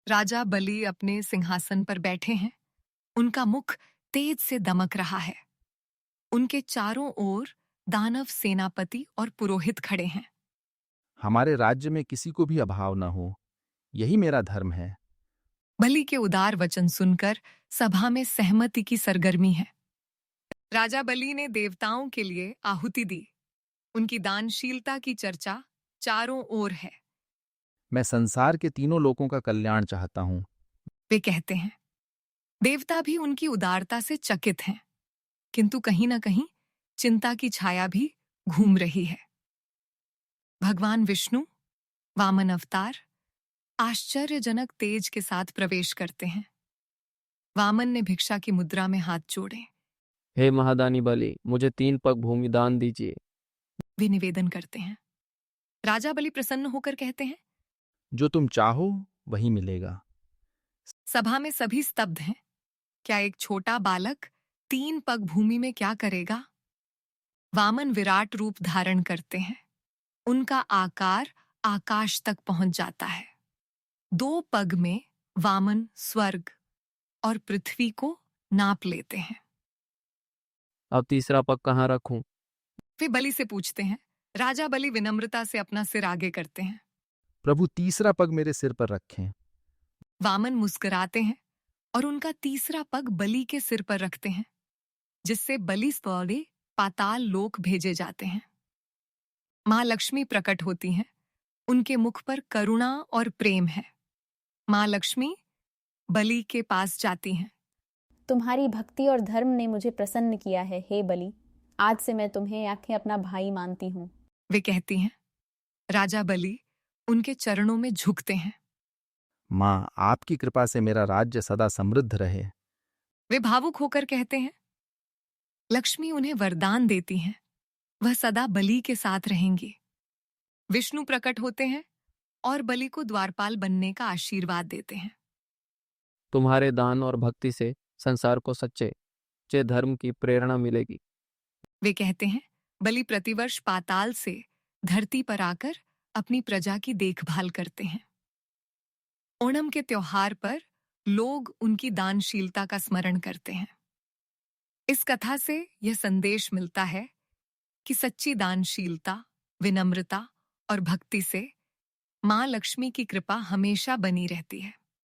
राजा बलि अपने सिंहासन पर बैठे हैं। उनका मुख तेज से दमक रहा है। उनके चारों ओर दानव सेनापति और पुरोहित खड़े हैं। हमारे राज्य में किसी को भी अभाव न हो, यही मेरा धर्म है। बलि के उदार वचन सुनकर सभा में सहमति की सरगर्मी है। राजा बलि ने देवताओं के लिए आहुति दी। उनकी दानशीलता की चर्चा चारों ओर है। मैं संसार के तीनों लोगों का कल्याण चाहता हूँ। वे कहते हैं। देवता भी उनकी उदारता से चकित हैं, किंतु कहीं न कहीं चिंता की छाया भी घूम रही है। भगवान विष्णु वामन अवतार आश्चर्यजनक तेज के साथ प्रवेश करते हैं। वामन ने भिक्षा की मुद्रा में हाथ जोड़े। हे महादानी बलि, मुझे 3 पग भूमि दान दीजिए। वे निवेदन करते हैं। राजा बलि प्रसन्न होकर कहते हैं। जो तुम चाहो वही मिलेगा। सभा में सभी स्तब्ध हैं। क्या एक छोटा बालक 3 पग भूमि में क्या करेगा? वामन विराट रूप धारण करते हैं। उनका आकार आकाश तक पहुंच जाता है। 2 पग में वामन स्वर्ग और पृथ्वी को नाप लेते हैं। अब तीसरा पग कहाँ रखूं? वे बलि से पूछते हैं। राजा बलि विनम्रता से अपना सिर आगे करते हैं। प्रभु, तीसरा पग मेरे सिर पर रखें। वामन मुस्कुराते हैं और उनका तीसरा पग बलि के सिर पर रखते हैं, जिससे बलि स्वयं पाताल लोक भेजे जाते हैं। मां लक्ष्मी प्रकट होती हैं। उनके मुख पर करुणा और प्रेम है। मां लक्ष्मी बलि के पास जाती हैं। तुम्हारी भक्ति और धर्म ने मुझे प्रसन्न किया है, हे बलि। आज से मैं तुम्हें आंखें अपना भाई मानती हूँ। वे कहती हैं। राजा बलि उनके चरणों में झुकते हैं। माँ, आपकी कृपा से मेरा राज्य सदा समृद्ध रहे। वे भावुक होकर कहते हैं। लक्ष्मी उन्हें वरदान देती हैं। वह सदा बलि के साथ रहेंगी। विष्णु प्रकट होते हैं और बलि को द्वारपाल बनने का आशीर्वाद देते हैं। तुम्हारे दान और भक्ति से संसार को सच्चे धर्म की प्रेरणा मिलेगी। वे कहते हैं। बलि प्रतिवर्ष पाताल से धरती पर आकर अपनी प्रजा की देखभाल करते हैं। ओणम के त्योहार पर लोग उनकी दानशीलता का स्मरण करते हैं। इस कथा से यह संदेश मिलता है कि सच्ची दानशीलता, विनम्रता और भक्ति से मां लक्ष्मी की कृपा हमेशा बनी रहती है।